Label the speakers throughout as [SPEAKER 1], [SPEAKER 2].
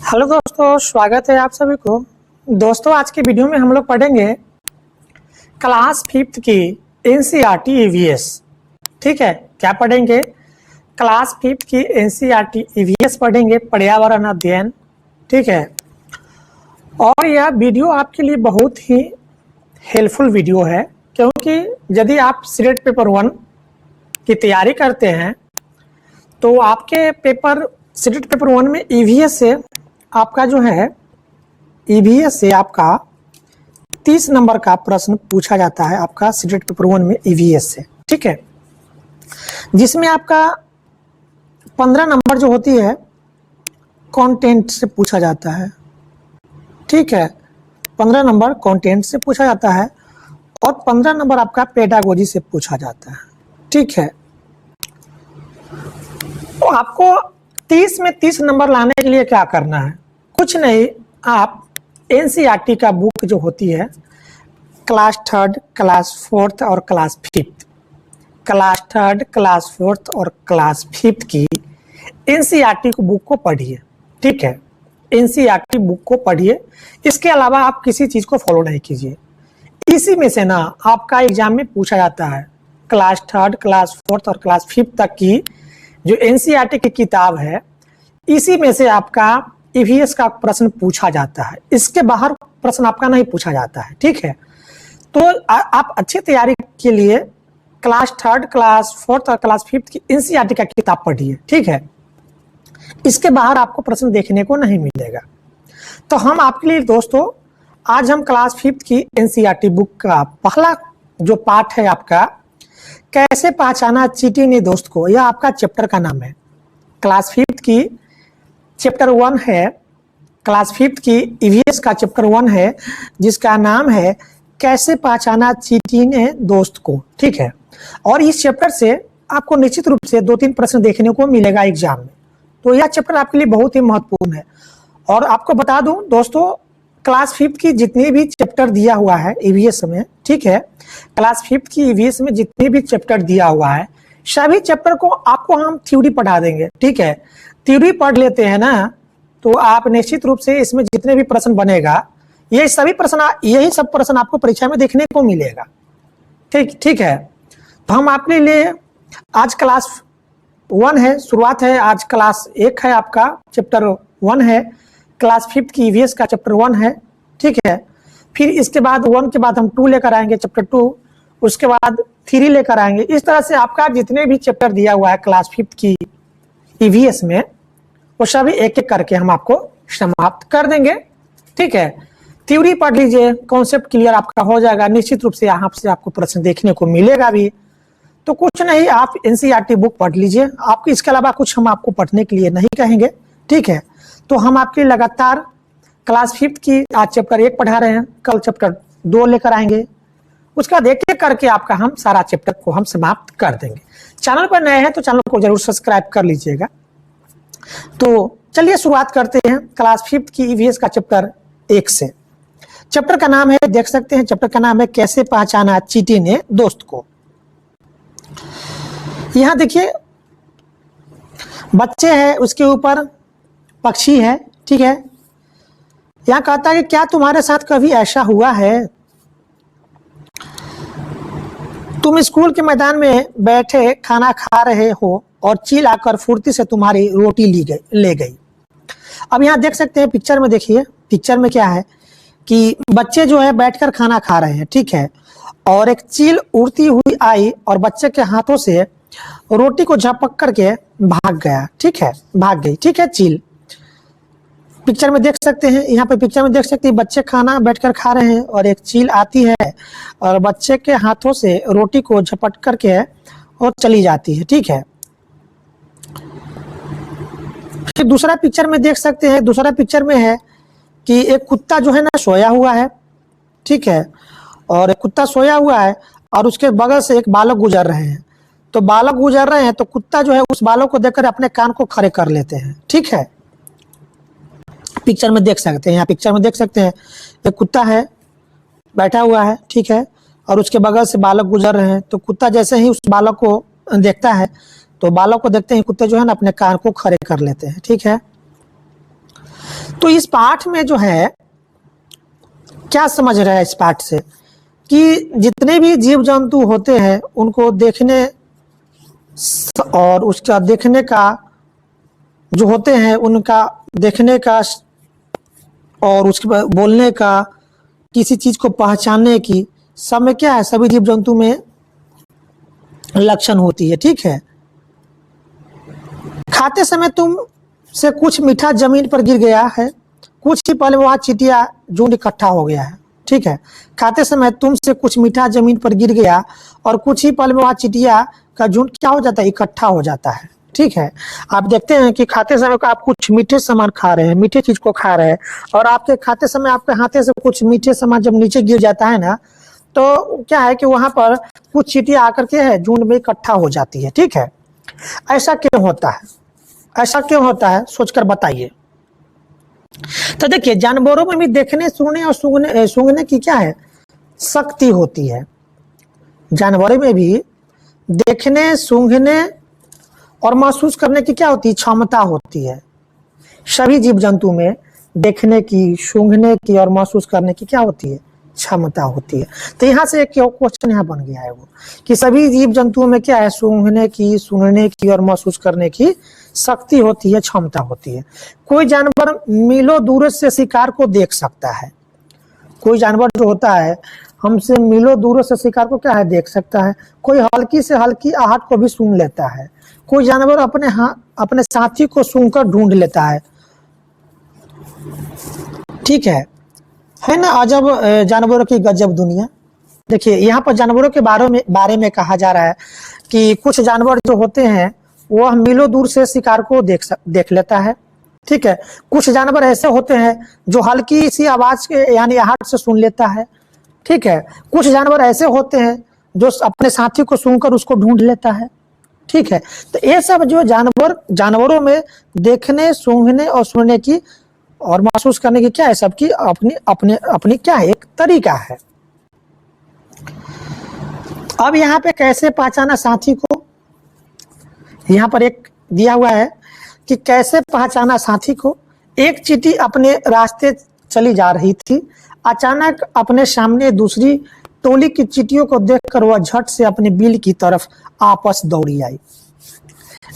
[SPEAKER 1] Hello दोस्तों, स्वागत है आप सभी को। दोस्तों, आज के वीडियो में हम लोग पढ़ेंगे क्लास 5th की एनसीईआरटी ईवीएस। ठीक है, क्या पढ़ेंगे? क्लास 5th की एनसीईआरटी ईवीएस पढ़ेंगे, पर्यावरण अध्ययन। ठीक है, और यह वीडियो आपके लिए बहुत ही हेल्पफुल वीडियो है, क्योंकि यदि आप सीटेट पेपर 1 की तैयारी करते हैं तो आपके पेपर सीटेट पेपर 1 में ईवीएस से आपका जो है ईवीएस से आपका 30 नंबर का प्रश्न पूछा जाता है आपका सीटेट पेपर 1 में ईवीएस से। ठीक है, जिसमें आपका 15 नंबर जो होती है कंटेंट से पूछा जाता है। ठीक है, 15 नंबर कंटेंट से पूछा जाता है और 15 नंबर आपका पेडागोजी से पूछा जाता है। ठीक है, तो आपको 30 में 30 नंबर लाने के लिए क्या करना है? कुछ नहीं, आप एनसीईआरटी का बुक जो होती है क्लास 3rd, क्लास 4th और class 5th, class 3rd, class 4th और क्लास 5th की एनसीईआरटी बुक को पढ़िए। ठीक है, एनसीईआरटी बुक को पढ़िए, इसके अलावा आप किसी चीज को फॉलो नहीं कीजिए। इसी में से ना आपका एग्जाम में पूछा जाता है क्लास 3rd, क्लास 4th और क्लास 5th तक की जो एनसीईआरटी की किताब है, इसी में से आपका ईवीएस का प्रश्न पूछा जाता है। इसके बाहर प्रश्न आपका नहीं पूछा जाता है। ठीक है, तो आप अच्छी तैयारी के लिए क्लास 3rd, क्लास 4th और क्लास 5th की एनसीईआरटी का किताब पढ़िए। ठीक है, इसके बाहर आपको प्रश्न देखने को नहीं मिलेगा। तो हम आपके लिए दोस्तों आज हम क्लास 5th की एनसीईआरटी बुक का पहला जो पार्ट है आपका कैसे पहचाना चींटी ने दोस्त को, यह आपका चैप्टर का नाम है। क्लास 5th की चैप्टर 1 है, क्लास 5th की ईवीएस का चैप्टर 1 है, जिसका नाम है कैसे पहचाना चींटी ने दोस्त को। ठीक है, और इस चैप्टर से आपको निश्चित रूप से 2-3 प्रश्न देखने को मिलेगा एग्जाम में। तो यह चैप्टर आपके लिए बहुत ही महत्वपूर्ण है। और आपको बता दूं दोस्तों, क्लास 5th की जितनी भी चैप्टर दिया हुआ है ईवीएस में, ठीक है, क्लास 5th की ईवीएस में जितने भी चैप्टर दिया हुआ है, सभी चैप्टर को आपको हम थ्योरी पढ़ा देंगे। ठीक है, थ्योरी पढ़ लेते हैं ना, तो आप निश्चित रूप से इसमें जितने भी प्रश्न बनेगा, यही सब प्रश्न आपको परीक्षा में देखने को मिलेगा। ठीक है, तो हम आपके लिए आज क्लास 1 है, शुरुआत है। आज क्लास 1 है, आपका चैप्टर 1 है, क्लास 5th की ईवीएस का चैप्टर 1 है। ठीक है, फिर इसके बाद 1 के बाद हम 2 लेकर आएंगे, चैप्टर 2, उसके बाद 3 लेकर आएंगे। इस तरह से आपका जितने भी चैप्टर दिया हुआ है क्लास 5th की ईवीएस में, वो सभी एक एक करके हम आपको समाप्त कर देंगे। ठीक है, थ्योरी पढ़ लीजिए, कॉन्सेप्ट क्लियर आपका हो जाएगा। निश्चित रूप से यहाँ से आपको प्रश्न देखने को मिलेगा भी। तो कुछ नहीं, आप एनसीईआरटी बुक पढ़ लीजिए, आपको इसके अलावा कुछ हम आपको पढ़ने के लिए नहीं कहेंगे। ठीक है, तो हम आपके लगातार क्लास 5th की आज चैप्टर 1 पढ़ा रहे हैं, कल चैप्टर 2 लेकर आएंगे, उसका देख एक करके आपका हम सारा चैप्टर को हम समाप्त कर देंगे। चैनल पर नए हैं तो चैनल को जरूर सब्सक्राइब कर लीजिएगा। तो चलिए शुरुआत करते हैं क्लास 5th की ईवीएस का चैप्टर 1 से। चैप्टर का नाम है, देख सकते हैं, चैप्टर का नाम है कैसे पहचाना चींटी ने दोस्त को। यहां देखिए, बच्चे हैं, उसके ऊपर पक्षी है। ठीक है, यहां कहता है कि क्या तुम्हारे साथ कभी ऐसा हुआ है, तुम स्कूल के मैदान में बैठे खाना खा रहे हो और चील आकर फुर्ती से तुम्हारी रोटी ले गई। अब यहाँ देख सकते हैं, पिक्चर में देखिए, पिक्चर में क्या है कि बच्चे जो है बैठकर खाना खा रहे हैं। ठीक है, और एक चील उड़ती हुई आई और बच्चे के हाथों से रोटी को झपक करके भाग गया। ठीक है, भाग गई। ठीक है, चील पिक्चर में देख सकते हैं, यहाँ पे पिक्चर में देख सकते हैं, बच्चे खाना बैठकर खा रहे हैं और एक चील आती है और बच्चे के हाथों से रोटी को झपट करके और चली जाती है। ठीक है, फिर दूसरा पिक्चर में देख सकते हैं, दूसरा पिक्चर में है कि एक कुत्ता जो है ना सोया हुआ है। ठीक है, और एक कुत्ता सोया हुआ है और उसके बगल से एक बालक गुजर रहे हैं। तो बालक गुजर रहे हैं तो कुत्ता जो है उस बालक को देखकर अपने कान को खड़े कर लेते हैं। ठीक है, पिक्चर में देख सकते हैं, यहाँ पिक्चर में देख सकते हैं, एक कुत्ता है बैठा हुआ है। ठीक है, और उसके बगल से बालक गुजर रहे हैं। तो कुत्ता जैसे ही उस बालक को देखता है, तो बालक को देखते ही कुत्ते जो है ना अपने कान को खड़े कर लेते हैं। ठीक है, तो इस पाठ में जो है क्या समझ रहे हैं इस पाठ से कि जितने भी जीव जंतु होते हैं उनको देखने और उसका देखने का जो होते हैं उनका देखने का और उसके बोलने का, किसी चीज को पहचानने की सब में क्या है, सभी जीव जंतु में लक्षण होती है। ठीक है, खाते समय तुम से कुछ मीठा जमीन पर गिर गया है, कुछ ही पल में वहां चींटियां झुंड इकट्ठा हो गया है। ठीक है, खाते समय तुमसे कुछ मीठा जमीन पर गिर गया और कुछ ही पल में वहां चींटियां का झुंड क्या हो जाता है, इकट्ठा हो जाता है। ठीक है, आप देखते हैं कि खाते समय को आप कुछ मीठे सामान खा रहे हैं, मीठे चीज को खा रहे हैं, और आपके खाते समय आपके हाथे से कुछ मीठे सामान जब नीचे गिर जाता है ना, तो क्या है कि वहां पर कुछ चींटियां आकर के है झुंड में इकट्ठा हो जाती है। ठीक है, ऐसा क्यों होता है, ऐसा क्यों होता है, सोचकर बताइए। तो देखिए, जानवरों में भी देखने, सुनने और सूंघने की क्या है, शक्ति होती है। जानवरों में भी देखने, सूंघने और महसूस करने की क्या होती है, क्षमता होती है। सभी जीव जंतु में देखने की, सूंघने की और महसूस करने की क्या होती है, क्षमता होती है। तो यहाँ से एक क्वेश्चन यहाँ बन गया है वो कि सभी जीव जंतुओं में क्या है, सूंघने की, सुनने की और महसूस करने की शक्ति होती है, क्षमता होती है। कोई जानवर मीलों दूर से शिकार को देख सकता है। कोई जानवर जो होता है हमसे मीलों दूर से शिकार को क्या है, देख सकता है। कोई हल्की से हल्की आहट को भी सूंघ लेता है। कोई जानवर अपने साथी को सूंघकर ढूंढ लेता है। ठीक है ना, अजब जानवरों की गजब दुनिया। देखिए, यहाँ पर जानवरों के बारे में कहा जा रहा है कि कुछ जानवर जो होते हैं वह मीलों दूर से शिकार को देख लेता है। ठीक है, कुछ जानवर ऐसे होते हैं जो हल्की सी आवाज के यानी आहट से सुन लेता है। ठीक है, कुछ जानवर ऐसे होते हैं जो अपने साथी को सूंघकर उसको ढूंढ लेता है। ठीक है, तो ये सब जो जानवरों में देखने, सूंघने और सुनने की और महसूस करने की क्या है, सबकी अपनी क्या है, एक तरीका है। अब यहाँ पे कैसे पहचाना साथी को, यहाँ पर एक दिया हुआ है कि कैसे पहचाना साथी को। एक चींटी अपने रास्ते चली जा रही थी, अचानक अपने सामने दूसरी टोली की चींटियों को देखकर वह झट से अपने बिल की तरफ आपस दौड़ी आई।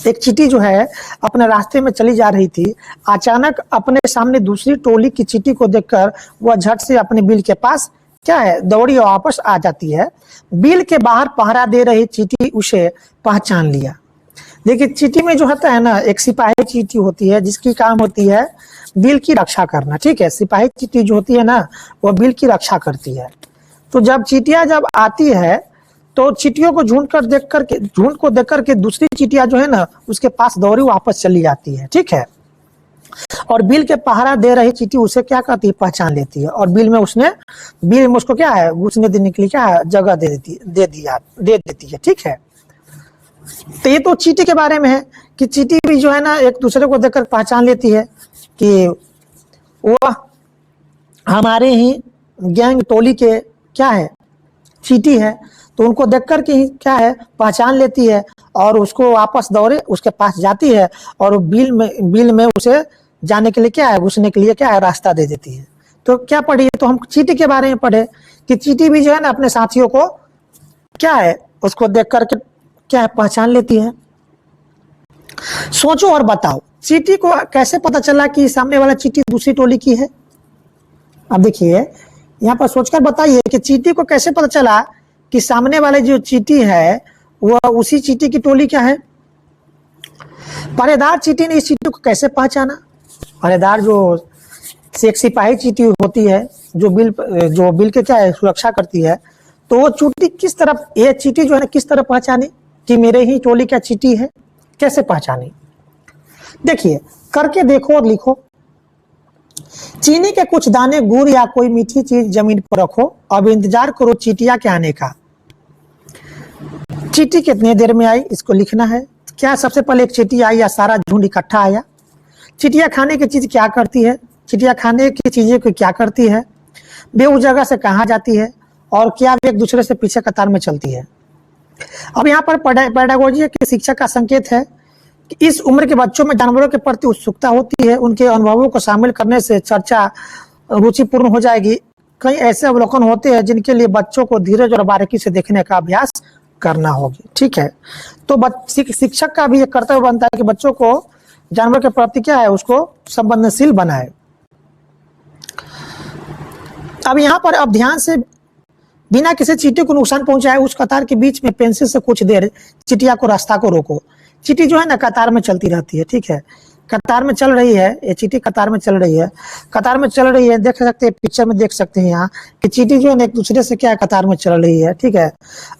[SPEAKER 1] एक चींटी जो है अपने रास्ते में चली जा रही थी, अचानक अपने सामने दूसरी टोली की चींटी को देखकर वह झट से अपने बिल के पास क्या है, दौड़ी और वापस आ जाती है। बिल के बाहर पहरा दे रही चींटी उसे पहचान लिया। देखिए, चींटी में जो होता है ना, एक सिपाही चींटी होती है जिसकी काम होती है बिल की रक्षा करना। ठीक है, सिपाही चींटी जो होती है ना, वह बिल की रक्षा करती है। तो जब चींटियां जब आती है तो चींटियों को झुंड को देख करके दूसरी चींटियां जो है ना उसके पास दौड़ी वापस चली जाती है। ठीक है, और बिल के पहरा दे रही चींटी उसे क्या करती है, पहचान लेती है, और बिल में उसको क्या है, घुसने देने के लिए क्या है, जगह दे देती है। ठीक है, तो ये तो चींटी के बारे में है कि चींटी भी जो है ना एक दूसरे को देखकर पहचान लेती है कि वह हमारे ही गैंग टोली के क्या है, चींटी है। तो उनको देख कर के ही क्या है, पहचान लेती है और उसको वापस दौड़े उसके पास जाती है और बिल में उसे जाने के लिए क्या है, घुसने के लिए क्या है, रास्ता दे देती है। तो क्या पढ़ी, तो हम चींटी के बारे में पढ़े कि चींटी भी जो है ना अपने साथियों को क्या है, उसको देख करके क्या है, पहचान लेती है। सोचो और बताओ, चींटी को कैसे पता चला कि सामने वाला चींटी दूसरी टोली की है। अब देखिए, यहाँ पर सोचकर बताइए कि चींटी को कैसे पता चला कि सामने वाले जो चींटी है वह उसी चींटी की टोली क्या है। पहरेदार चींटी ने इस चींटी को कैसे पहचाना। पहरेदार जो एक सिपाही चींटी होती है जो बिल के क्या है, सुरक्षा करती है, तो वो चींटी किस तरफ, ये चींटी जो है ना किस तरह पहचानी कि मेरे ही टोली क्या चींटी है, कैसे पहचानी। देखिए, करके देखो और लिखो। चीनी के कुछ दाने, गुड़ या कोई मीठी चीज जमीन पर रखो, अब इंतजार करो चींटियां के आने का। चींटी कितने देर में आई, इसको लिखना है। क्या सबसे पहले एक चींटी आई या सारा झुंड इकट्ठा आया। चींटियां खाने की चीज क्या करती है, चींटियां खाने की चीजें को क्या करती है, वे उस जगह से कहाँ जाती है और क्या वे एक दूसरे से पीछे कतार में चलती है। अब यहाँ पर पेडागोजी की शिक्षा का संकेत है इस उम्र के बच्चों में जानवरों के प्रति उत्सुकता होती है, उनके अनुभवों को शामिल करने से चर्चा रुचिपूर्ण हो जाएगी। कई ऐसे अवलोकन होते हैं जिनके लिए बच्चों को धीरज और बारीकी से देखने का अभ्यास करना होगी। ठीक है, तो शिक्षक का भी एक कर्तव्य बनता है कि बच्चों को जानवर के प्रति क्या है, उसको संवेदनशील बनाए। अब यहाँ पर अब ध्यान से, बिना किसी चींटी को नुकसान पहुंचाए उस कतार के बीच में पेंसिल से कुछ देर चिटिया को रास्ता को रोको। चींटी जो है ना कतार में चलती रहती है। ठीक है, कतार में चल रही है, ये चींटी कतार में चल रही है, कतार में चल रही है। देख सकते हैं, पिक्चर में देख सकते हैं यहाँ कि चींटी जो है ना एक दूसरे से क्या है, कतार में चल रही है। ठीक है,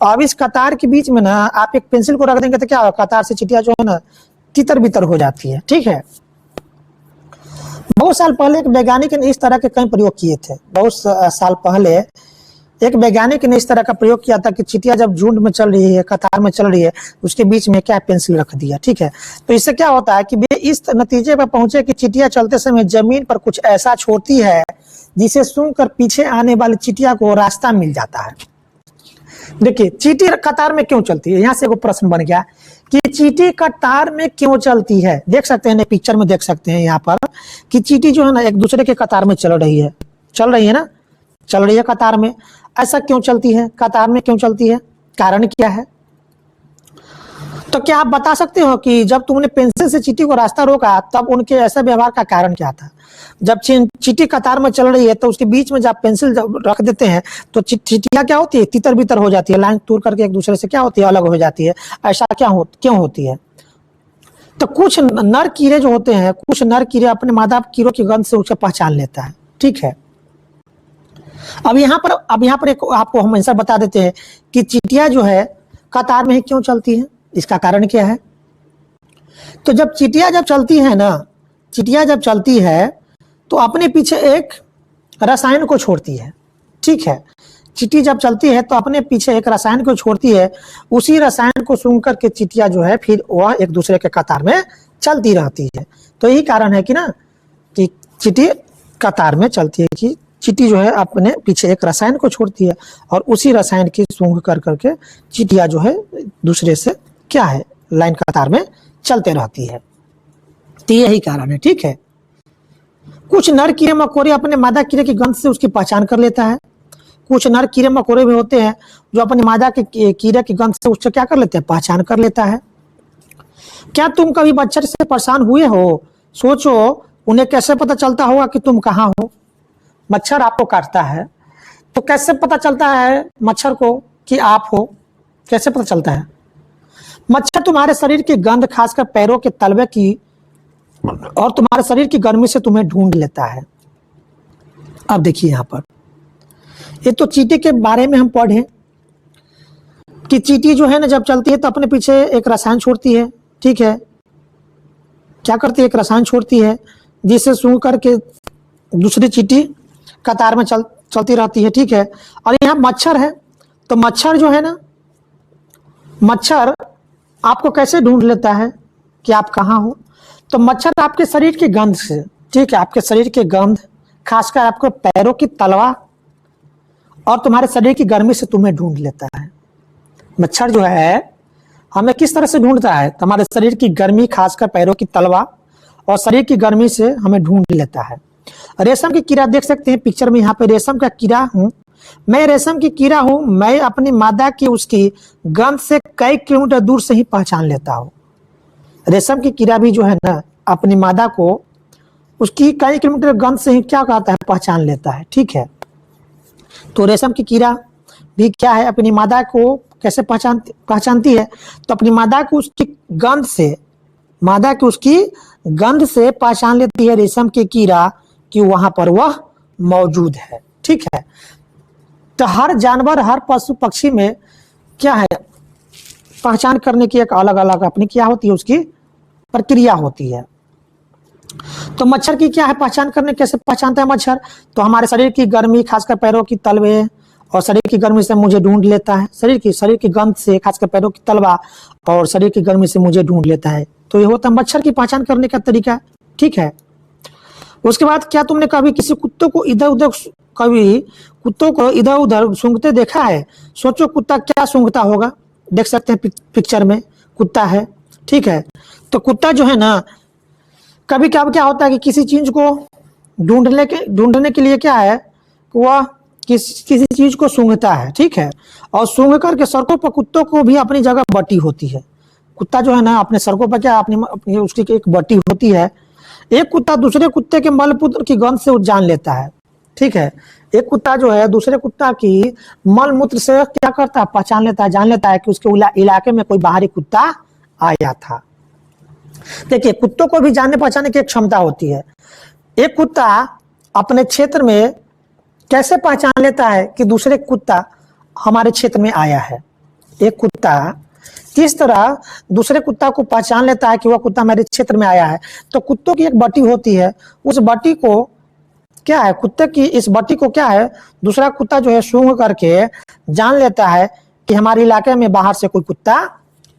[SPEAKER 1] अब इस कतार के बीच में ना आप एक पेंसिल को रख देंगे तो क्या होगा, कतार से चिटिया जो है ना तितर बितर हो जाती है। ठीक है, बहुत साल पहले एक वैज्ञानिक ने इस तरह के कई प्रयोग किए थे। बहुत साल पहले एक वैज्ञानिक ने इस तरह का प्रयोग किया था कि चिटिया जब झुंड में चल रही है, कतार में चल रही है, उसके बीच में क्या पेंसिल रख दिया। ठीक है, तो इससे क्या होता है कि वे इस नतीजे पर पहुंचे कि चिटिया चलते समय जमीन पर कुछ ऐसा छोड़ती है जिसे सूंघकर पीछे आने वाली चिटिया को रास्ता मिल जाता है। देखिए, चींटी कतार में क्यों चलती है, यहाँ से एक प्रश्न बन गया कि चींटी कतार में क्यों चलती है। देख सकते हैं पिक्चर में, देख सकते हैं यहाँ पर कि चींटी जो है ना एक दूसरे के कतार में चल रही है ना, चल रही है कतार में। ऐसा क्यों चलती है, कतार में क्यों चलती है, कारण क्या है? तो क्या आप बता सकते हो कि जब तुमने पेंसिल से चींटी को रास्ता रोका तब उनके ऐसा व्यवहार का कारण क्या था? जब चींटी कतार में चल रही है तो उसके बीच में जब पेंसिल रख देते हैं तो चींटियां क्या होती है, तितर बितर हो जाती है, लाइन तोड़ करके एक दूसरे से क्या होती है, अलग हो जाती है। ऐसा क्यों होती है? तो कुछ नर कीड़े जो होते हैं, कुछ नर कीड़े अपने मादा कीड़ों की गंध से उसे पहचान लेता है। ठीक है, अब यहाँ पर एक आपको हम आंसर बता देते हैं कि चींटियां जो है कतार में ही क्यों चलती है, इसका कारण क्या है? तो जब चींटियां जब चलती है तो अपने पीछे एक रसायन को छोड़ती है। ठीक है, चींटी जब चलती है तो अपने पीछे एक रसायन को छोड़ती है, उसी रसायन को सूंघ करके चींटियां जो है फिर वह एक दूसरे के कतार में चलती रहती है। तो यही कारण है कि ना कि चींटी कतार में चलती है कि चींटी जो है अपने पीछे एक रसायन को छोड़ती है और उसी रसायन की सूंघ कर करके चींटियां जो है दूसरे से क्या है, लाइन कतार में चलते रहती है। तो यही कारण है। ठीक है, कुछ नर कीड़े मकोड़े अपने मादा कीड़े की गंध से उसकी पहचान कर लेता है। कुछ नर कीड़े मकोड़े भी होते हैं जो अपनी मादा के कीड़े की गंध से उससे क्या कर लेते हैं, पहचान कर लेता है। क्या तुम कभी मच्छर से परेशान हुए हो? सोचो, उन्हें कैसे पता चलता होगा कि तुम कहाँ हो? मच्छर आपको काटता है तो कैसे पता चलता है मच्छर को कि आप हो? कैसे पता चलता है? मच्छर तुम्हारे शरीर की गंध, खासकर पैरों के तलवे की और तुम्हारे शरीर की गर्मी से तुम्हें ढूंढ लेता है। अब देखिए यहाँ पर, ये तो चींटी के बारे में हम पढ़े कि चींटी जो है ना जब चलती है तो अपने पीछे एक रसायन छोड़ती है। ठीक है, क्या करती है, एक रसायन छोड़ती है जिसे सूंघ करके दूसरी चींटी कतार में चलती रहती है। ठीक है, और यहाँ मच्छर है तो मच्छर जो है ना, मच्छर आपको कैसे ढूंढ लेता है कि आप कहाँ हो? तो मच्छर आपके शरीर की गंध से, ठीक है, आपके शरीर की गंध, खासकर आपको पैरों की तलवा और तुम्हारे शरीर की गर्मी से तुम्हें ढूंढ लेता है। मच्छर जो है हमें किस तरह से ढूंढता है? तुम्हारे शरीर की गर्मी, खासकर पैरों की तलवा और शरीर की गर्मी से हमें ढूंढ लेता है। रेशम की कीड़ा देख सकते हैं पिक्चर में, यहाँ पे रेशम का कीड़ा हूँ मैं, रेशम की कीड़ा हूँ मैं, अपनी मादा की उसकी गंध से कई किलोमीटर दूर से ही पहचान लेता हूँ। रेशम की कीड़ा भी जो है ना अपनी मादा को उसकी कई किलोमीटर गंध से ही क्या कहता है, पहचान लेता है। ठीक है, तो रेशम की कीड़ा भी क्या है, अपनी मादा को कैसे पहचानती है? तो अपनी मादा को उसकी गंध से, मादा की उसकी गंध से पहचान लेती है रेशम की कीड़ा कि वहां पर वह मौजूद है। ठीक है, तो हर जानवर, हर पशु पक्षी में क्या है, पहचान करने की एक अलग अलग अपनी क्या होती है, उसकी प्रक्रिया होती है। तो मच्छर की क्या है पहचान करने, कैसे पहचानता है मच्छर? तो हमारे शरीर की गर्मी, खासकर पैरों की तलवे और शरीर की गर्मी से मुझे ढूंढ लेता है। शरीर की गंध से, खासकर पैरों की तलवा और शरीर की गर्मी से मुझे ढूंढ लेता है। तो ये होता है मच्छर की पहचान करने का तरीका। ठीक है, उसके बाद क्या तुमने कभी किसी कुत्तों को इधर उधर सूंघते देखा है? सोचो कुत्ता क्या सूंघता होगा। देख सकते हैं पिक्चर में कुत्ता है। ठीक है, तो कुत्ता जो है ना, कभी कभी क्या होता है कि किसी चीज को ढूंढने के लिए क्या है, वह किसी चीज को सूंघता है, ठीक है। और सूंघ करके सड़कों पर कुत्तों को भी अपनी जगह बटी होती है। कुत्ता जो है ना अपने सड़कों पर क्या अपनी उसकी एक बटी होती है। एक कुत्ता दूसरे कुत्ते के मलमूत्र की गंध से जान लेता है, ठीक है। एक कुत्ता जो है दूसरे कुत्ता की मलमूत्र से क्या करता है, पहचान लेता है, जान लेता है कि उसके इलाके में कोई बाहरी कुत्ता आया था। देखिए, कुत्तों को भी जानने पहचानने की एक क्षमता होती है। एक कुत्ता अपने क्षेत्र में कैसे पहचान लेता है कि दूसरे कुत्ता हमारे क्षेत्र में आया है। एक कुत्ता किस तरह दूसरे कुत्ता को पहचान लेता है कि वह कुत्ता मेरे क्षेत्र में आया है। तो कुत्तों की एक बटी होती है, उस बटी को क्या है, कुत्ते की इस बटी को क्या है, दूसरा कुत्ता जो है सूंघ करके जान लेता है कि हमारे इलाके में बाहर से कोई कुत्ता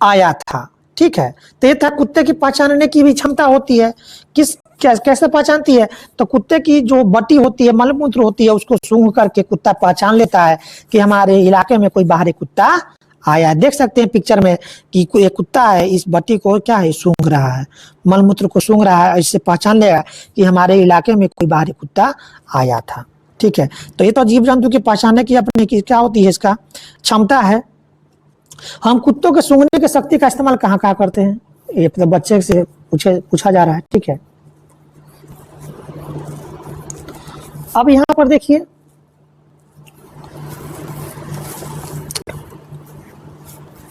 [SPEAKER 1] आया था, ठीक है। तो ये था कुत्ते की पहचानने की भी क्षमता होती है। कैसे पहचानती है, तो कुत्ते की जो बटी होती है, मलमूत्र होती है, उसको सूंघ करके कुत्ता पहचान लेता है कि हमारे इलाके में कोई बाहरी कुत्ता आया है। देख सकते हैं पिक्चर में कि कोई एक कुत्ता है, इस बटी को क्या है, सूंघ रहा है, मलमूत्र को सूंघ रहा है। इससे पहचान लेगा कि हमारे इलाके में कोई बाहरी कुत्ता आया था, ठीक है। तो ये तो जीव जंतु की पहचानने की अपनी क्या होती है, इसका क्षमता है। हम कुत्तों के सूंघने की शक्ति का इस्तेमाल कहाँ कहाँ करते हैं, ये तो बच्चे से पूछा जा रहा है, ठीक है। अब यहां पर देखिए,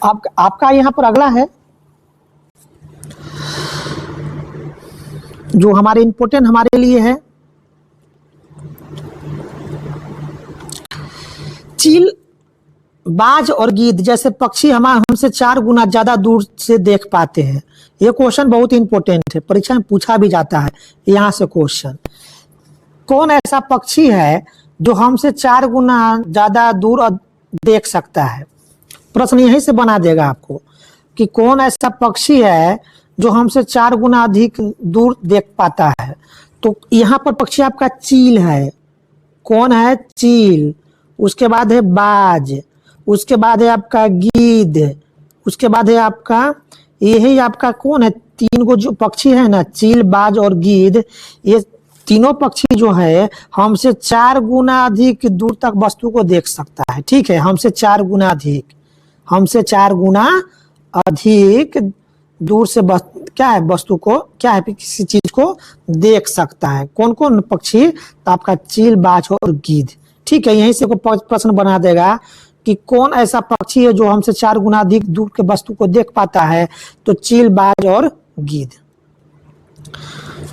[SPEAKER 1] आपका यहां पर अगला है जो हमारे इम्पोर्टेंट हमारे लिए है, चील, बाज और गीद जैसे पक्षी हमसे 4 गुना ज्यादा दूर से देख पाते हैं। ये क्वेश्चन बहुत इंपॉर्टेंट है, परीक्षा में पूछा भी जाता है। यहां से क्वेश्चन, कौन ऐसा पक्षी है जो हमसे 4 गुना ज्यादा दूर देख सकता है। प्रश्न यहीं से बना देगा आपको कि कौन ऐसा पक्षी है जो हमसे 4 गुना अधिक दूर देख पाता है। तो यहाँ पर पक्षी आपका चील है। कौन है, चील। उसके बाद है बाज, उसके बाद है आपका गीद, उसके बाद है आपका, यही आपका कौन है, 3 गो जो पक्षी है ना, चील, बाज और गीद, ये तीनों पक्षी जो है हमसे 4 गुना अधिक दूर तक वस्तु को देख सकता है, ठीक है। हमसे 4 गुना अधिक दूर से क्या है, वस्तु को क्या है, किसी चीज को देख सकता है। कौन कौन पक्षी, तो आपका चील, बाज और गीद, ठीक है। यहीं से को प्रश्न बना देगा कि कौन ऐसा पक्षी है जो हमसे 4 गुना अधिक दूर के वस्तु को देख पाता है। तो चील, बाज और गीद।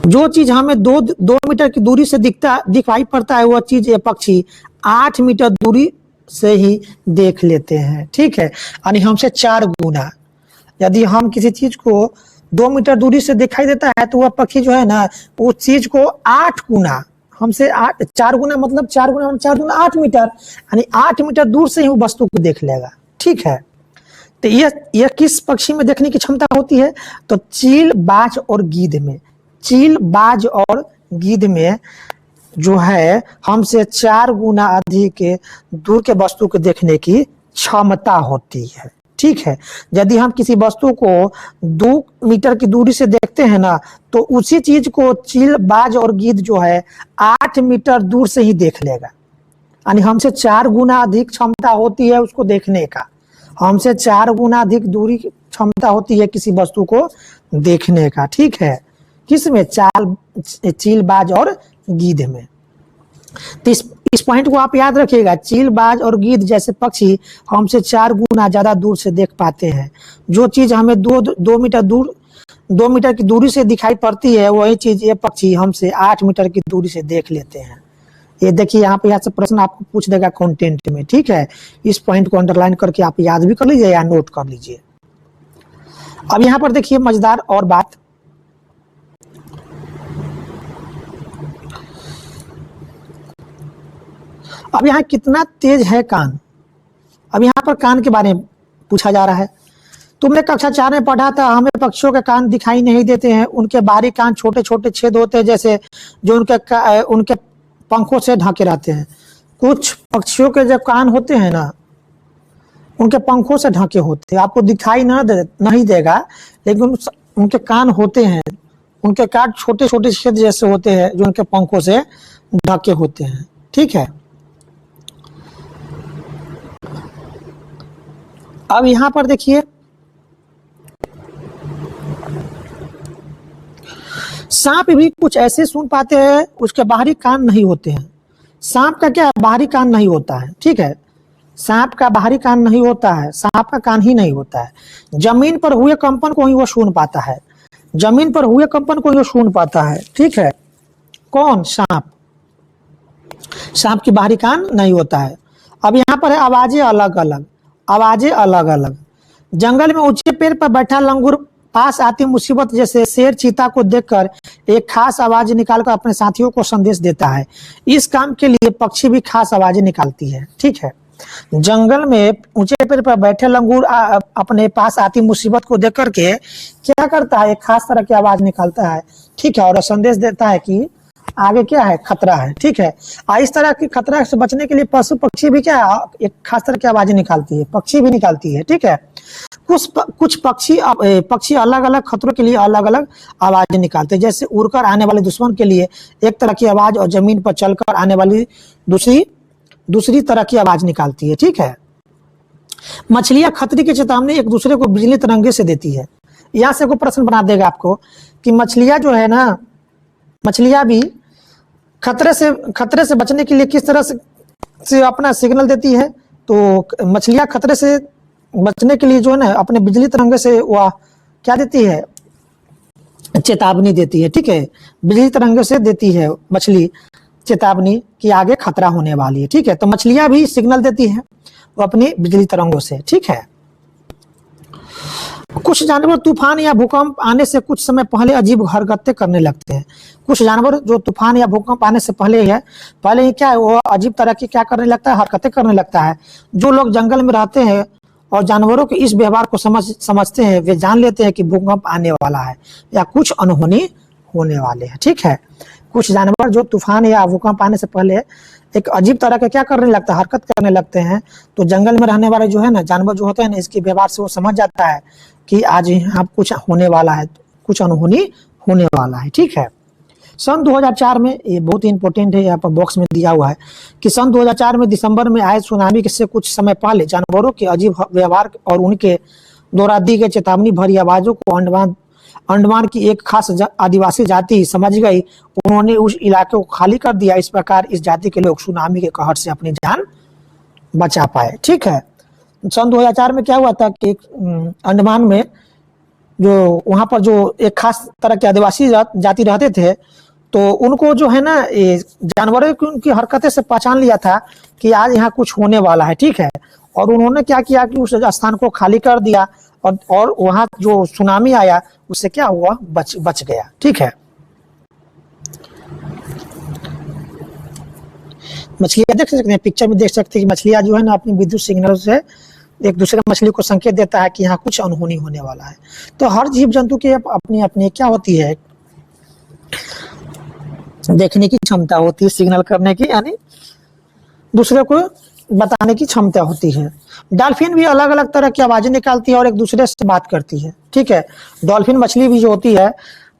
[SPEAKER 1] जो चीज हमें 2 मीटर की दूरी से दिखाई पड़ता है, वह चीज ये पक्षी 8 मीटर दूरी से ही देख लेते हैं, ठीक है। यानी हमसे 4 गुना, यदि हम किसी चीज को 2 मीटर दूरी से दिखाई देता है तो वह पक्षी जो है ना, उस चीज को 8 गुना हमसे 4 गुना मतलब 4 गुना 8 मीटर, यानी 8 मीटर दूर से ही वो वस्तु को देख लेगा, ठीक है। तो यह किस पक्षी में देखने की क्षमता होती है, तो चील, बाज और गीद में। चील, बाज और गीद में जो है हमसे 4 गुना अधिक दूर के वस्तु को देखने की क्षमता होती है, ठीक है। यदि हम किसी वस्तु को 2 मीटर की दूरी से देखते हैं ना, तो उसी चीज को चील, बाज और गीद जो है 8 मीटर दूर से ही देख लेगा। यानी हमसे 4 गुना अधिक क्षमता होती है उसको देखने का। हमसे 4 गुना अधिक दूरी की क्षमता होती है किसी वस्तु को देखने का, ठीक है। किसमें, चील, बाज और गीद में। तो इस पॉइंट को आप याद रखिएगा, चील, बाज और गीद जैसे पक्षी हमसे 4 गुना ज्यादा दूर से देख पाते हैं। जो चीज हमें 2 मीटर की दूरी से दिखाई पड़ती है, वही चीज ये पक्षी हमसे 8 मीटर की दूरी से देख लेते हैं। ये देखिए यहाँ से प्रश्न आपको पूछ देगा कंटेंट में, ठीक है। इस पॉइंट को अंडरलाइन करके आप याद भी कर लीजिए या नोट कर लीजिए। अब यहाँ पर देखिए मजेदार और बात, अब यहाँ कितना तेज है कान। अब यहाँ पर कान के बारे में पूछा जा रहा है। तुमने कक्षा 4 में पढ़ा था, हमें पक्षियों के कान दिखाई नहीं देते हैं, उनके बाहरी कान छोटे छोटे छेद होते हैं, जैसे जो उनके पंखों से ढके रहते हैं। कुछ पक्षियों के जो कान होते हैं ना, उनके पंखों से ढके होते हैं, आपको दिखाई नहीं देगा, लेकिन उनके कान होते हैं, उनके कान छोटे छोटे छेद जैसे होते हैं जो उनके पंखों से ढके होते हैं। ठीक है, अब यहां पर देखिए सांप भी कुछ ऐसे सुन पाते हैं, उसके बाहरी कान नहीं होते हैं। सांप का क्या बाहरी कान नहीं होता है। ठीक है, सांप का बाहरी कान नहीं होता है, सांप का कान ही नहीं होता है। जमीन पर हुए कंपन को ही वो सुन पाता है, जमीन पर हुए कंपन को ही वो सुन पाता है। ठीक है, कौन? सांप। सांप की बाहरी कान नहीं होता है। अब यहाँ पर है आवाजें अलग अलग, आवाजें अलग अलग। जंगल में ऊंचे पेड़ पर बैठा लंगूर पास आती मुसीबत जैसे शेर चीता को देखकर एक खास आवाज निकालकर अपने साथियों को संदेश देता है। इस काम के लिए पक्षी भी खास आवाजें निकालती है। ठीक है, जंगल में ऊंचे पेड़ पर बैठे लंगूर अपने पास आती मुसीबत को देख करके क्या करता है, एक खास तरह की आवाज निकालता है। ठीक है, और संदेश देता है कि आगे क्या है, खतरा है। ठीक है, इस तरह की खतरा से बचने के लिए पशु पक्षी भी क्या है, एक खास तरह की आवाजें निकालती है, पक्षी भी निकालती है। ठीक है, कुछ पक्षी अलग अलग खतरों के लिए अलग अलग आवाजें निकालते हैं। जैसे उड़कर आने वाले दुश्मन के लिए एक तरह की आवाज और जमीन पर चलकर आने वाली दूसरी तरह की आवाज निकालती है। ठीक है, मछलियां खतरे की चेतावनी एक दूसरे को बिजली तरंगे से देती है। यहां से कोई प्रश्न बना देगा आपको कि मछलियां जो है ना, मछलियां भी खतरे से बचने के लिए किस तरह से अपना सिग्नल देती है। तो मछलियां खतरे से बचने के लिए जो है ना अपने बिजली तरंगे से वह क्या देती है, चेतावनी देती है। ठीक है, बिजली तरंगे से देती है मछली चेतावनी कि आगे खतरा होने वाली है। ठीक है, तो मछलियां भी सिग्नल देती है वो अपनी बिजली तरंगों से। ठीक है, कुछ जानवर तूफान या भूकंप आने से कुछ समय पहले अजीब हरकतें करने लगते हैं। कुछ जानवर जो तूफान या भूकंप आने से पहले ही क्या है, वो अजीब तरह की क्या करने लगता है, हरकतें करने लगता है। जो लोग जंगल में रहते हैं और जानवरों के इस व्यवहार को समझते हैं, वे जान लेते हैं कि भूकंप आने वाला है या कुछ अनहोनी होने वाले हैं। ठीक है, कुछ जानवर जो तूफान या भूकंप आने से पहले एक अजीब तरह का क्या करने लगता है, हरकत करने लगते हैं। तो जंगल में रहने वाले जो है ना जानवर जो होते हैं ना, इसके व्यवहार से वो समझ जाता है कि आज यहाँ कुछ होने वाला है, कुछ अनहोनी होने वाला है। ठीक है, सन 2004 में, ये बहुत ही इंपॉर्टेंट है, यहाँ पर बॉक्स में दिया हुआ है कि सन 2004 में दिसंबर में आए सुनामी से कुछ समय पहले जानवरों के अजीब व्यवहार और उनके द्वारा दी गई चेतावनी भरी आवाजों को अंडमान की एक खास आदिवासी जाति समझ गई। उन्होंने उस इलाके को खाली कर दिया। इस प्रकार इस जाति के लोग सुनामी के कहर से अपनी जान बचा पाए। ठीक है, सन 2004 में क्या हुआ था कि अंडमान में जो वहां पर जो एक खास तरह के आदिवासी जाति रहते थे, तो उनको जो है ना ये जानवरों की उनकी हरकतें से पहचान लिया था कि आज यहाँ कुछ होने वाला है। ठीक है, और उन्होंने क्या किया कि उस स्थान को खाली कर दिया और वहां जो सुनामी आया उससे क्या हुआ, बच गया। ठीक है, मछलियां देख सकते हैं, पिक्चर में देख सकते हैं कि मछलियां जो है ना अपनी विद्युत सिग्नल से एक दूसरे मछली को संकेत देता है कि यहाँ कुछ अनहोनी होने वाला है। तो हर जीव जंतु की अपनी अपनी क्या होती है, देखने की क्षमता होती है, सिग्नल करने की, यानी दूसरे को बताने की क्षमता होती है। डॉल्फिन भी अलग अलग तरह की आवाजें निकालती है और एक दूसरे से बात करती है। ठीक है, डॉल्फिन मछली भी जो होती है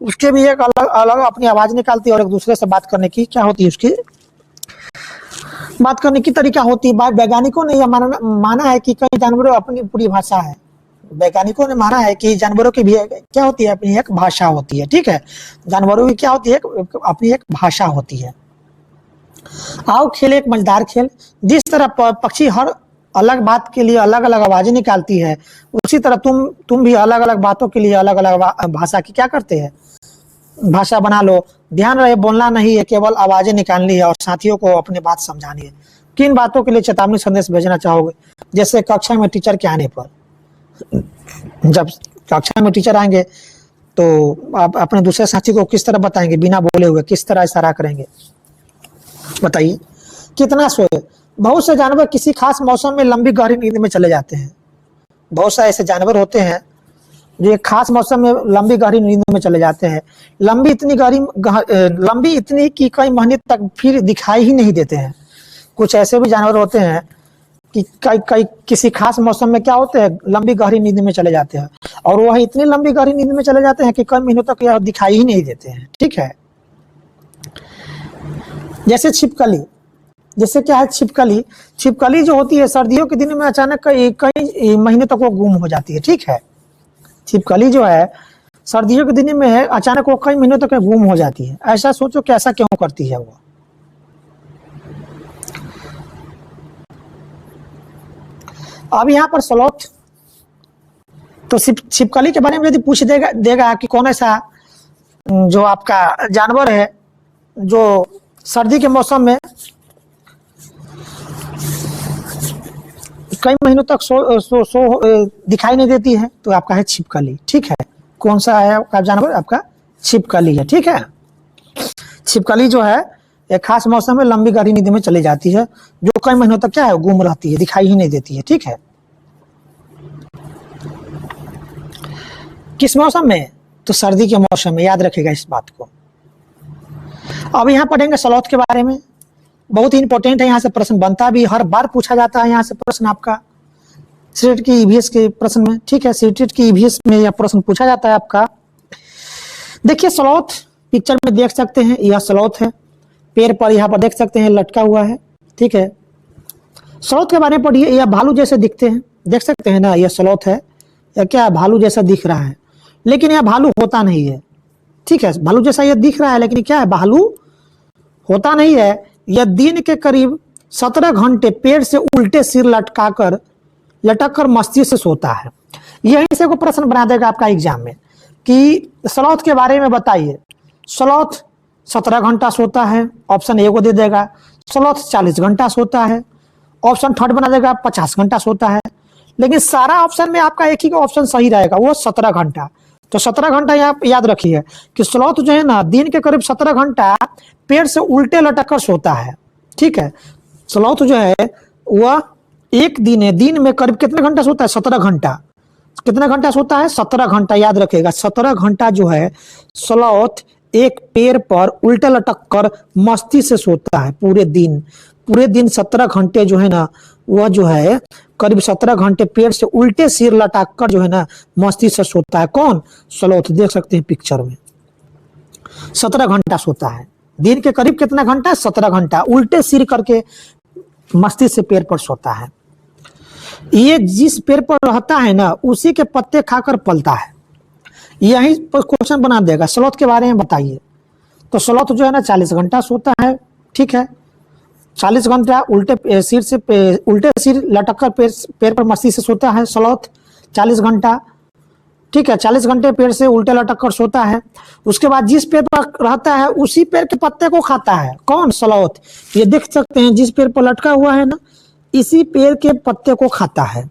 [SPEAKER 1] उसके भी एक अलग अलग अपनी आवाज निकालती है और एक दूसरे से बात करने की क्या होती है, उसकी बात करने की तरीका होती है। वैज्ञानिकों ने यह माना है कि कई जानवरों अपनी पूरी भाषा है। वैज्ञानिकों ने माना है कि जानवरों की भी क्या होती है, अपनी एक भाषा होती है। ठीक है, जानवरों की क्या होती है, अपनी एक भाषा होती है। आओ खेले एक मजेदार खेल। जिस तरह पक्षी हर अलग बात के लिए अलग अलग आवाजें निकालती है, उसी तरह तुम भी अलग अलग बातों के लिए अलग अलग भाषा की क्या करते हैं, भाषा बना लो। ध्यान रहे बोलना नहीं है, केवल आवाजें निकालनी है और साथियों को अपनी बात समझानी है। किन बातों के लिए चेतावनी संदेश भेजना चाहोगे? जैसे कक्षा में टीचर के आने पर, जब कक्षा में टीचर आएंगे तो आप अपने दूसरे साथी को किस तरह बताएंगे, बिना बोले हुए किस तरह इशारा करेंगे, बताइए। कितना सोए? बहुत से जानवर किसी खास मौसम में लंबी गहरी नींद में चले जाते हैं। बहुत से ऐसे जानवर होते हैं जो एक खास मौसम में लंबी गहरी नींद में चले जाते हैं। लंबी इतनी कि कई महीने तक फिर दिखाई ही नहीं देते हैं। कुछ ऐसे भी जानवर होते हैं कि कई कई किसी खास मौसम में क्या होते हैं, लंबी गहरी नींद में चले जाते हैं, और वह इतनी लंबी गहरी नींद में चले जाते हैं कि कई महीनों तक यह दिखाई ही नहीं देते हैं। ठीक है, जैसे छिपकली, जैसे क्या है छिपकली, छिपकली जो होती है सर्दियों के दिन में अचानक कई महीने तक वो गुम हो जाती है। ठीक है, छिपकली जो है सर्दियों के दिन में है अचानक वो कई महीनों तक गुम हो जाती है। ऐसा सोचो कि ऐसा क्यों करती है वो। अब यहाँ पर स्लॉथ, तो छिपकली के बारे में यदि पूछ देगा कि कौन ऐसा जो आपका जानवर है जो सर्दी के मौसम में कई महीनों तक दिखाई नहीं देती है, तो आपका है छिपकली। ठीक है, कौन सा है आपका जानवर, आपका छिपकली है। ठीक है, छिपकली जो है एक खास मौसम में लंबी गहरी नींद में चली जाती है, जो कई महीनों तक क्या है गुम रहती है, दिखाई ही नहीं देती है। ठीक है, किस मौसम में, तो सर्दी के मौसम में, याद रखिएगा इस बात को। अब यहाँ पढ़ेंगे स्लॉथ के बारे में, बहुत ही इंपॉर्टेंट है, यहाँ से प्रश्न बनता भी, हर बार पूछा जाता है यहाँ से प्रश्न आपका सीटेट की ईवीएस के प्रश्न में। ठीक है, सीटेट की ईवीएस में यह प्रश्न पूछा जाता है आपका। देखिए स्लॉथ पिक्चर में देख सकते हैं, यह स्लॉथ है, पेड़ पर यहाँ पर देख सकते हैं लटका हुआ है। ठीक है, स्लॉथ के बारे में पढ़िए, यह भालू जैसे दिखते हैं, देख सकते हैं ना, यह स्लॉथ है, यह क्या भालू जैसा दिख रहा है, लेकिन यह भालू होता नहीं है। ठीक है, भालू जैसा यह दिख रहा है, लेकिन क्या है, भालू होता नहीं है। यह दिन के करीब 17 घंटे पेड़ से उल्टे सिर लटक कर मस्ती से सोता है। यहीं से को प्रश्न बना देगा आपका एग्जाम में कि स्लॉथ के बारे में बताइए। स्लॉथ 17 घंटा सोता है, ऑप्शन ए को दे देगा। स्लॉथ 40 घंटा सोता है, ऑप्शन थर्ड बना देगा 50 घंटा सोता है। लेकिन सारा ऑप्शन में आपका एक ही ऑप्शन सही रहेगा, वो 17 घंटा। तो 17 घंटा यहाँ याद रखिए कि स्लॉथ जो है ना दिन के करीब 17 घंटा पेड़ से उल्टे लटक कर सोता है। ठीक है, स्लॉथ जो है वह एक दिन में करीब कितने घंटा सोता है, 17 घंटा। कितने घंटा सोता है, 17 घंटा, याद रखिएगा 17 घंटा जो है स्लॉथ एक पेड़ पर उल्टा लटक कर मस्ती से सोता है पूरे दिन 17 घंटे जो है ना, वह जो है करीब 17 घंटे पेड़ से उल्टे सिर लटक कर जो है ना मस्ती से सोता है। कौन, स्लॉथ, देख सकते हैं पिक्चर में 17 घंटा सोता है, दिन के करीब कितना घंटा, 17 घंटा उल्टे सिर करके मस्ती से पेड़ पर सोता है। ये जिस पेड़ पर रहता है ना उसी के पत्ते खाकर पलता है। यही पर क्वेश्चन बना देगा, स्लॉथ के बारे में बताइए। तो स्लॉथ जो है ना 40 घंटा सोता है। ठीक है, 40 घंटा उल्टे सिर लटक कर पेड़ पर मस्ती से सोता है स्लॉथ 40 घंटा। ठीक है, 40 घंटे पेड़ से उल्टे लटक कर सोता है। उसके बाद जिस पेड़ पर रहता है उसी पेड़ के पत्ते को खाता है। कौन, स्लॉथ। ये देख सकते हैं जिस पेड़ पर लटका हुआ है ना इसी पेड़ के पत्ते को खाता है,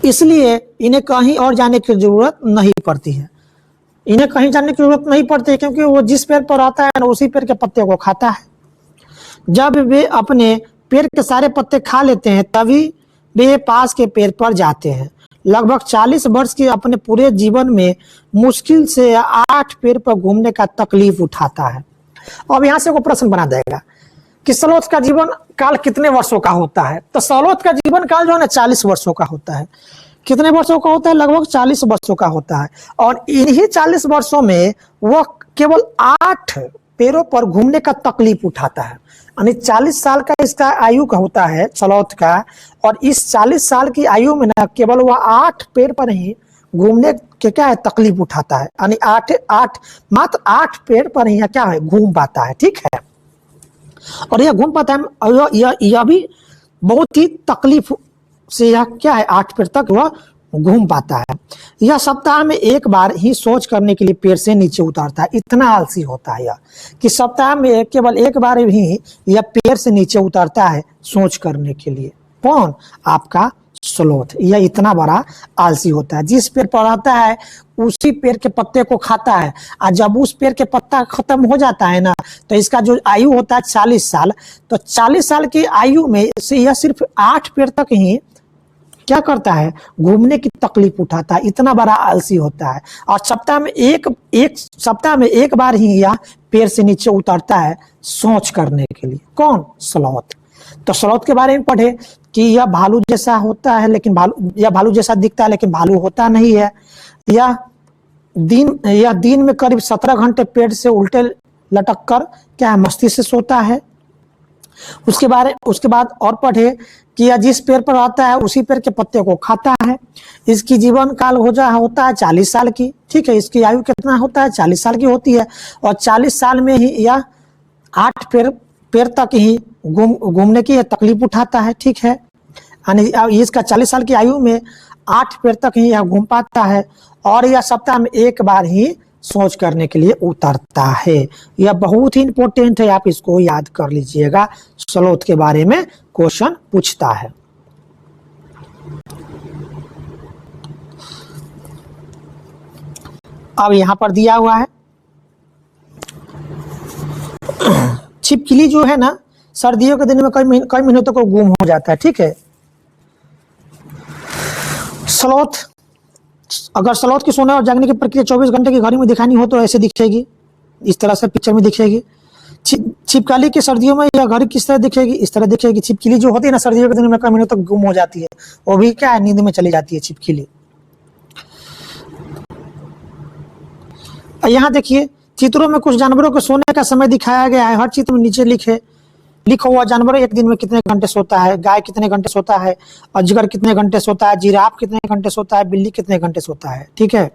[SPEAKER 1] इसलिए इन्हें कहीं और जाने की जरूरत नहीं पड़ती है। इन्हें कहीं जाने की जरूरत नहीं पड़ती है क्योंकि वो जिस पेड़ पर रहता है ना उसी पेड़ के पत्ते को खाता है। जब वे अपने पेड़ के सारे पत्ते खा लेते हैं तभी वे पास के पेड़ पर जाते हैं। लगभग 40 वर्ष के अपने पूरे जीवन में मुश्किल से 8 पेड़ पर घूमने का तकलीफ उठाता है। अब यहाँ से वो प्रश्न बना देगा कि स्लॉथ का जीवन काल कितने वर्षों का होता है। तो स्लॉथ का जीवन काल जो है ना 40 वर्षों का होता है। कितने वर्षों का होता है, लगभग 40 वर्षों का होता है। और इन्हीं 40 वर्षों में वह केवल 8 पेड़ों पर घूमने का तकलीफ उठाता है। यानी 40 साल का इसका आयु का होता है स्लॉथ का, और इस 40 साल की आयु में ना केवल वह 8 पेड़ पर ही घूमने के क्या है तकलीफ उठाता है। यानी मात्र 8 पेड़ पर ही क्या है घूम पाता है। ठीक है, और यह घूम पाता है, यह भी बहुत ही तकलीफ से यह क्या है 8 पेड़ तक वह घूम पाता है। यह सप्ताह में एक बार ही सोच करने के लिए पेड़ से नीचे उतरता है। इतना आलसी होता है यह कि सप्ताह में केवल एक बार ही यह पेड़ से नीचे उतरता है सोच करने के लिए। कौन, आपका स्लॉथ। यह इतना बड़ा आलसी होता है, जिस पेड़ पर रहता है उसी पेड़ के पत्ते को खाता है। और जब उस पेड़ के पत्ता खत्म हो जाता है ना तो इसका जो आयु होता है 40 साल, तो 40 साल की आयु में से यह सिर्फ 8 पेड़ तक ही क्या करता है घूमने की तकलीफ उठाता है। इतना बड़ा आलसी होता है। और सप्ताह में एक बार ही यह पेड़ से नीचे उतरता है सोच करने के लिए। कौन, स्लॉथ। तो स्लोथ के बारे में पढ़े कि यह भालू जैसा होता है लेकिन भालू जैसा दिखता है लेकिन भालू होता नहीं है। यह दिन में करीब 17 घंटे पेड़ से उल्टे लटक कर क्या है मस्ती से सोता है। उसके बाद और पढ़े कि यह जिस पेड़ पर रहता है उसी पेड़ के पत्ते को खाता है। इसकी जीवन काल होता है 40 साल की, ठीक है। इसकी आयु कितना होता है 40 साल की होती है और 40 साल में ही यह 8 पेड़ तक ही घूमने की तकलीफ उठाता है, ठीक है। यानी इसका 40 साल की आयु में 8 पेड़ तक ही यह घूम पाता है और यह सप्ताह में एक बार ही सोच करने के लिए उतरता है। यह बहुत ही इंपॉर्टेंट है, आप इसको याद कर लीजिएगा। स्लोथ के बारे में क्वेश्चन पूछता है। अब यहां पर दिया हुआ है छिपकली जो है ना सर्दियों के दिन में कई महीनों तक गुम हो जाता है, ठीक है। स्लोथ, अगर स्लोथ की सोने और जागने की प्रक्रिया 24 घंटे की घड़ी में दिखानी हो तो ऐसे दिखेगी, इस तरह से पिक्चर में दिखेगी। छिपकली की सर्दियों में यह घड़ी किस तरह दिखेगी, इस तरह दिखेगी। छिपकली जो होती है ना सर्दियों के दिन में कई महीनों तक गुम हो जाती है, वो भी क्या है नींद में चली जाती है छिपकली। यहाँ देखिए चित्रों में कुछ जानवरों के सोने का समय दिखाया गया है। हर चित्र में नीचे लिखा हुआ जानवर एक दिन में कितने घंटे सोता है, गाय कितने घंटे सोता है, अजगर कितने घंटे सोता है, जिराफ कितने घंटे सोता है, बिल्ली कितने घंटे सोता है, ठीक है।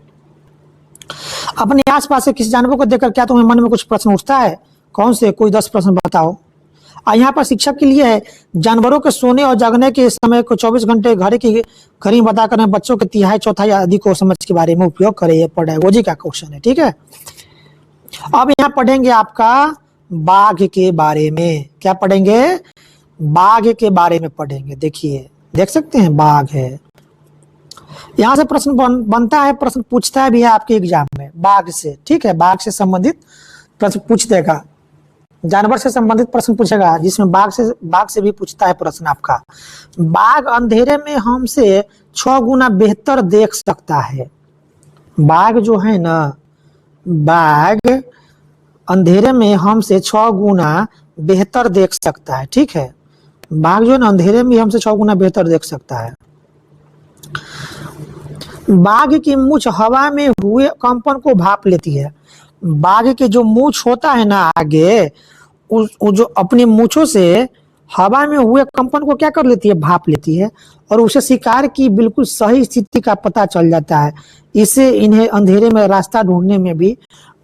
[SPEAKER 1] अपने आसपास से किसी जानवर को देखकर क्या तुम्हें मन में कुछ प्रश्न उठता है? कौन से? कोई 10 प्रश्न बताओ। यहाँ पर शिक्षक के लिए है जानवरों के सोने और जागने के समय को 24 घंटे घड़ी बताकर बच्चों के तिहाई चौथाई आदि को समझ के बारे में उपयोग करें। ये पेडागोजी का क्वेश्चन है, ठीक है। अब यहाँ पढ़ेंगे आपका बाघ के बारे में। क्या पढ़ेंगे? बाघ के बारे में पढ़ेंगे। देखिए देख सकते हैं बाघ है। यहां से प्रश्न बनता है, प्रश्न पूछता है भी है आपके एग्जाम में बाघ से, ठीक है। बाघ से संबंधित प्रश्न पूछ देगा, जानवर से संबंधित प्रश्न पूछेगा जिसमें बाघ से भी पूछता है प्रश्न आपका। बाघ अंधेरे में हमसे 6 गुना बेहतर देख सकता है। बाघ जो है ना, बाघ अंधेरे में हमसे 6 गुना बेहतर देख सकता है, ठीक है। बाघ जो है ना अंधेरे में हमसे 6 गुना बेहतर देख सकता है। बाघ की मूंछ हवा में हुए कंपन को भाप लेती है। बाघ के जो मूंछ होता है ना आगे, जो अपनी मूंछों से हवा में हुए कंपन को क्या कर लेती है? भाप लेती है और उसे शिकार की बिल्कुल सही स्थिति का पता चल जाता है। इससे इन्हें अंधेरे में रास्ता ढूंढने में भी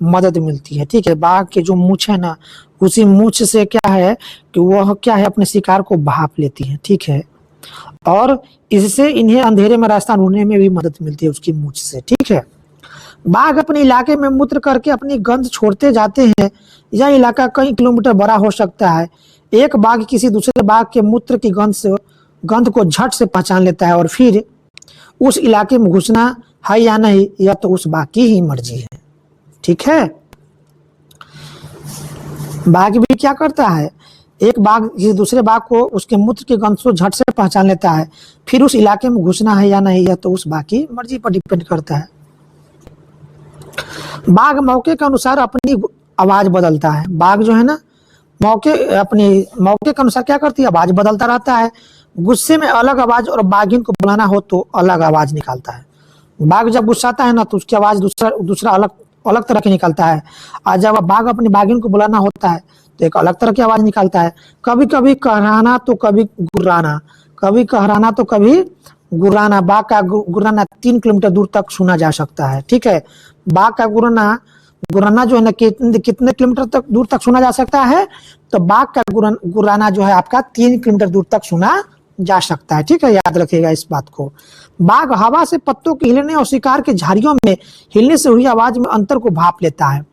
[SPEAKER 1] मदद मिलती है, ठीक है। बाघ के जो मूंछ है ना, उसी मूंछ से क्या है कि वह क्या है अपने शिकार को भाप लेती है, ठीक है। और इससे इन्हें अंधेरे में रास्ता ढूंढने में भी मदद मिलती है उसकी मूंछ से, ठीक है। बाघ अपने इलाके में मूत्र करके अपनी गंध छोड़ते जाते हैं। यह इलाका कई किलोमीटर बड़ा हो सकता है। एक बाघ किसी दूसरे बाघ के मूत्र की गंध को झट से पहचान लेता है और फिर उस इलाके में घुसना है या नहीं यह तो उस बाघ की ही मर्जी है, ठीक है। बाघ भी क्या करता है, एक बाघ किसी दूसरे बाघ को उसके मूत्र की गंध को झट से पहचान लेता है, फिर उस इलाके में घुसना है या नहीं यह तो उस बाघ की मर्जी पर डिपेंड करता है। बाघ मौके के अनुसार अपनी आवाज बदलता है। बाघ जो है ना अपने मौके के अनुसार क्या करती है? आवाज बदलता रहता है। गुस्से में अलग आवाज और बाघिन को बुलाना हो तो अलग आवाज निकालता है। बाघ जब गुस्साता है ना तो उसकी आवाज दूसरा अलग तरह की निकालता है। और जब बाघ अपनी बाघिन को बुलाना होता है तो एक अलग तरह की आवाज निकालता है। कभी कभी कहराना तो कभी गुर्राना, कभी कहराना तो कभी गुर्राना। बाघ का गुर्राना 3 किलोमीटर दूर तक सुना जा सकता है, ठीक है। बाघ का गुर्राना जो है ना कितने किलोमीटर तक दूर तक सुना जा सकता है? तो बाघ का गुर्राना जो है आपका 3 किलोमीटर दूर तक सुना जा सकता है, ठीक है। याद रखिएगा इस बात को। बाघ हवा से पत्तों के हिलने और शिकार के झाड़ियों में हिलने से हुई आवाज में अंतर को भाप लेता है।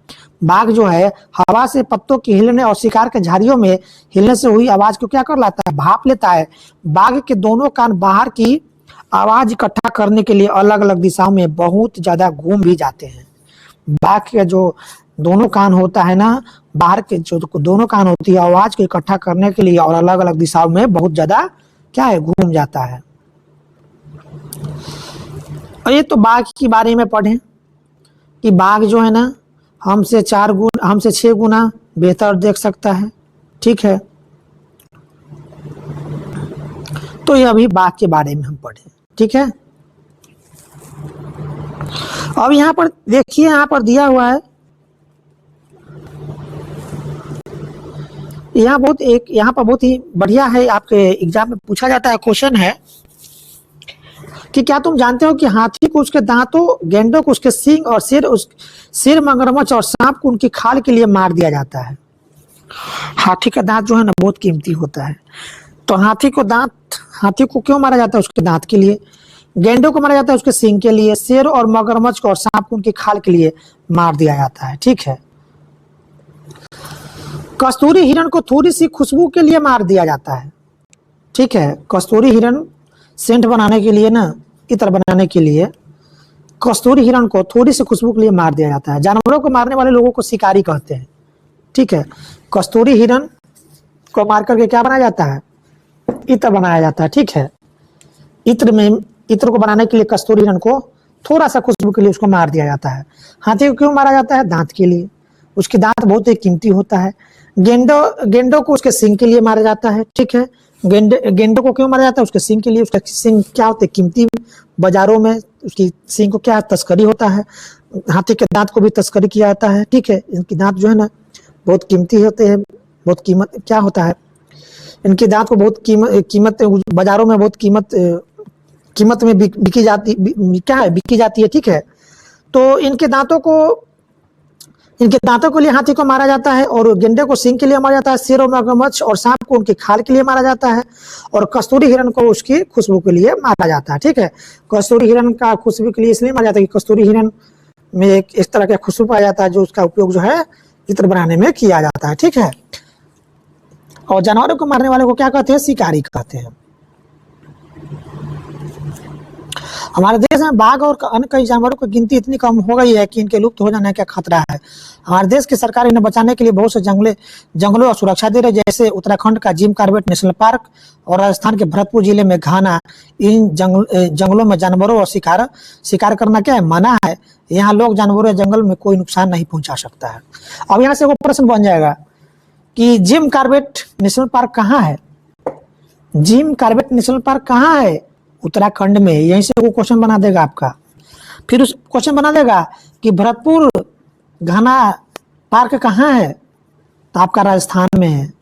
[SPEAKER 1] बाघ जो है हवा से पत्तों के हिलने और शिकार के झाड़ियों में हिलने से हुई आवाज को क्या कर लाता है? भाप लेता है। बाघ के दोनों कान बाहर की आवाज इकट्ठा करने के लिए अलग अलग दिशाओं में बहुत ज्यादा घूम भी जाते हैं। बाघ के जो दोनों कान होता है ना, बाहर के जो दोनों कान होती है आवाज को इकट्ठा करने के लिए और अलग अलग दिशाओं में बहुत ज्यादा क्या है घूम जाता है। और ये तो बाघ के बारे में पढ़े कि बाघ जो है ना हमसे 6 गुना बेहतर देख सकता है, ठीक है। तो ये अभी बाघ के बारे में हम पढ़े, ठीक है। अब यहाँ पर देखिए, यहाँ पर दिया हुआ है, यहाँ पर बहुत ही बढ़िया है, आपके एग्जाम में पूछा जाता है, क्वेश्चन है कि क्या तुम जानते हो कि हाथी को उसके दांतों, गेंडों को उसके सींग और सिर, मगरमच्छ और सांप को उनकी खाल के लिए मार दिया जाता है। हाथी का दांत जो है ना बहुत कीमती होता है, तो हाथी को क्यों मारा जाता है? उसके दांत के लिए। गेंडों को मारा जाता है उसके सींग के लिए। शेर और मगरमच्छ को और सांप को उनकी खाल के लिए मार दिया जाता है, ठीक है। कस्तूरी हिरण को थोड़ी सी खुशबू के लिए मार दिया जाता है, ठीक है। कस्तूरी हिरण सेंट बनाने के लिए ना, इत्र बनाने के लिए कस्तूरी हिरण को थोड़ी सी खुशबू के लिए मार दिया जाता है। जानवरों को मारने वाले लोगों को शिकारी कहते हैं, ठीक है। कस्तूरी हिरण को मार करके क्या बनाया जाता है? इत्र बनाया जाता है, ठीक है। इत्र को बनाने के लिए कस्तूरी हिरण को थोड़ा सा खुशबू के लिए उसको मार दिया जाता है। हाथी को क्यों मारा जाता है? दांत के लिए, उसके दांत बहुत ही कीमती होता है। गेंडों को उसके सींग के लिए मारा जाता है, ठीक है। गेंडों को क्यों मारा जाता है? उसके सींग के लिए। उसके सींग क्या होते हैं? कीमती, बाजारों में उसकी सींग को क्या तस्करी होता है। हाथी के दांत को भी तस्करी किया जाता है, ठीक है। इनके दांत जो है ना बहुत कीमती होते हैं, बहुत कीमत क्या होता है, इनके दांत को बहुत कीमत बाजारों में बहुत कीमत में बिकी जाती है, ठीक है। तो इनके दांतों के लिए हाथी को मारा जाता है, और गेंडे को सींग के लिए मारा जाता है। शेर और मगरमच्छ और सांप को उनकी खाल के लिए मारा जाता है, और कस्तूरी हिरण को उसकी खुशबू के लिए मारा जाता है, ठीक है। कस्तूरी हिरण का खुशबू के लिए इसलिए मारा जाता है कि कस्तूरी हिरण में एक इस तरह का खुशबू पाया जाता है जो उसका उपयोग जो है इत्र बनाने में किया जाता है, ठीक है। और जानवरों को मारने वाले को क्या कहते हैं? शिकारी कहते हैं। हमारे देश में बाघ और अन्य कई जानवरों की गिनती इतनी कम हो गई है कि इनके लुप्त हो जाने का खतरा है। हमारे देश की सरकार इन्हें बचाने के लिए बहुत से जंगलों और सुरक्षा दे रही है, जैसे उत्तराखंड का जिम कॉर्बेट नेशनल पार्क और राजस्थान के भरतपुर जिले में घाना। इन जंगलों में जानवरों और शिकार करना क्या है? मना है। यहाँ लोग जानवरों या जंगल में कोई नुकसान नहीं पहुंचा सकता है। अब यहाँ से वो प्रश्न बन जाएगा कि जिम कॉर्बेट नेशनल पार्क कहाँ है? जिम कॉर्बेट नेशनल पार्क कहाँ है? उत्तराखंड में। यहीं से वो क्वेश्चन बना देगा आपका। फिर उस क्वेश्चन बना देगा कि भरतपुर घाना पार्क कहाँ है? तो आपका राजस्थान में है।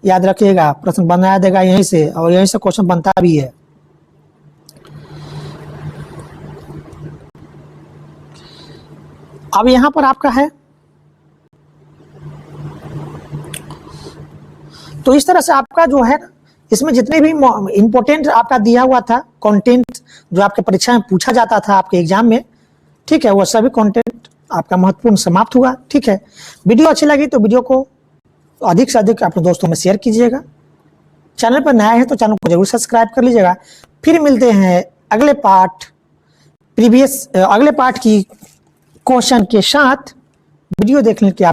[SPEAKER 1] याद रखिएगा, प्रश्न बना देगा यहीं से, और यहीं से क्वेश्चन बनता भी है। अब यहां पर आपका है, तो इस तरह से आपका जो है इसमें जितने भी इंपॉर्टेंट आपका दिया हुआ था कंटेंट, जो आपके परीक्षा में पूछा जाता था आपके एग्जाम में, ठीक है, वो सभी कंटेंट आपका महत्वपूर्ण समाप्त हुआ, ठीक है। वीडियो अच्छी लगी तो वीडियो को अधिक से अधिक अपने दोस्तों में शेयर कीजिएगा। चैनल पर नया है तो चैनल को जरूर सब्सक्राइब कर लीजिएगा। फिर मिलते हैं अगले पार्ट की क्वेश्चन के साथ। वीडियो देखने के